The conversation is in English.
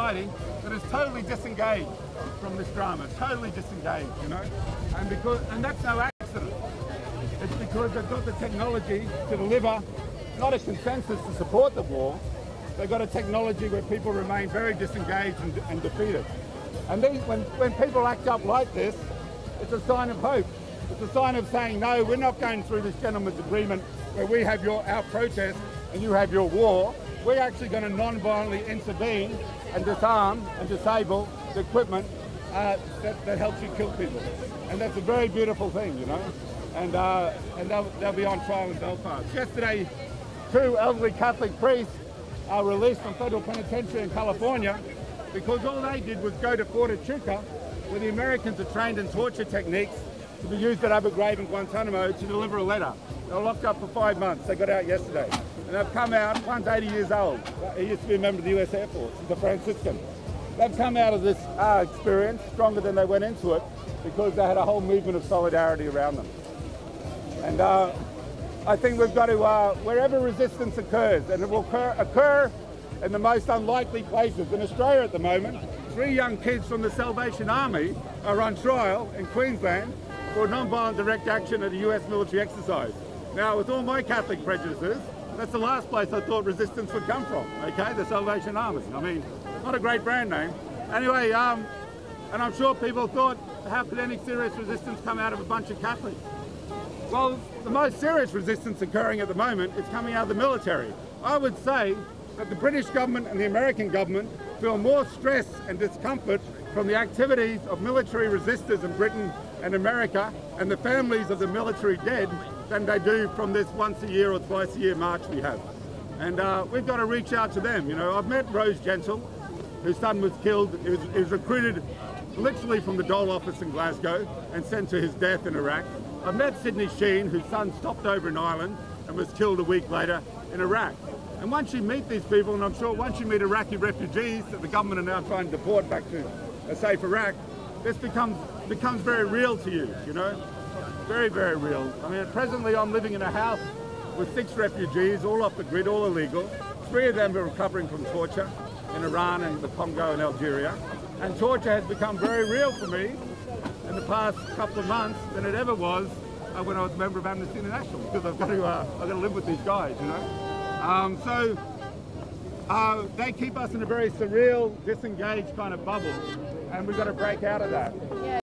society that is totally disengaged from this drama, totally disengaged, you know, and that's no accident. It's because they've got the technology to deliver not a consensus to support the war. They've got a technology where people remain very disengaged and defeated. And when people act up like this, it's a sign of hope. It's a sign of saying, no, we're not going through this gentleman's agreement where we have our protest and you have your war. We're actually going to non-violently intervene and disarm and disable the equipment that helps you kill people. And that's a very beautiful thing, you know. And they'll be on trial in Belfast. Yesterday, 2 elderly Catholic priests are released from federal penitentiary in California because all they did was go to Fort Echuca, where the Americans are trained in torture techniques to be used at Abu Ghraib and Guantanamo, to deliver a letter. They were locked up for 5 months. They got out yesterday. And they've come out, one's 80 years old. He used to be a member of the US Air Force. He's a Franciscan. They've come out of this experience stronger than they went into it because they had a whole movement of solidarity around them. And I think we've got to, wherever resistance occurs, and it will occur in the most unlikely places. In Australia at the moment, 3 young kids from the Salvation Army are on trial in Queensland for non-violent direct action at a US military exercise. Now, with all my Catholic prejudices, that's the last place I thought resistance would come from, okay? The Salvation Army. I mean, not a great brand name. Anyway, and I'm sure people thought, how could any serious resistance come out of a bunch of Catholics? Well, the most serious resistance occurring at the moment is coming out of the military. I would say that the British government and the American government feel more stress and discomfort from the activities of military resistors in Britain and America and the families of the military dead than they do from this once a year or twice a year march we have. And we've got to reach out to them. You know, I've met Rose Gentle, whose son was killed. He was recruited literally from the Dole office in Glasgow and sent to his death in Iraq. I've met Sydney Sheen, whose son stopped over in Ireland and was killed a week later in Iraq. And once you meet these people, and I'm sure once you meet Iraqi refugees that the government are now trying to deport back to a safe Iraq, this becomes very real to you, you know? Very, very real. I mean, presently I'm living in a house with 6 refugees, all off the grid, all illegal. 3 of them are recovering from torture in Iran and the Congo and Algeria. And torture has become very real for me in the past couple of months than it ever was when I was a member of Amnesty International, because I've got to live with these guys, you know. So they keep us in a very surreal, disengaged kind of bubble, and we've got to break out of that. Yeah.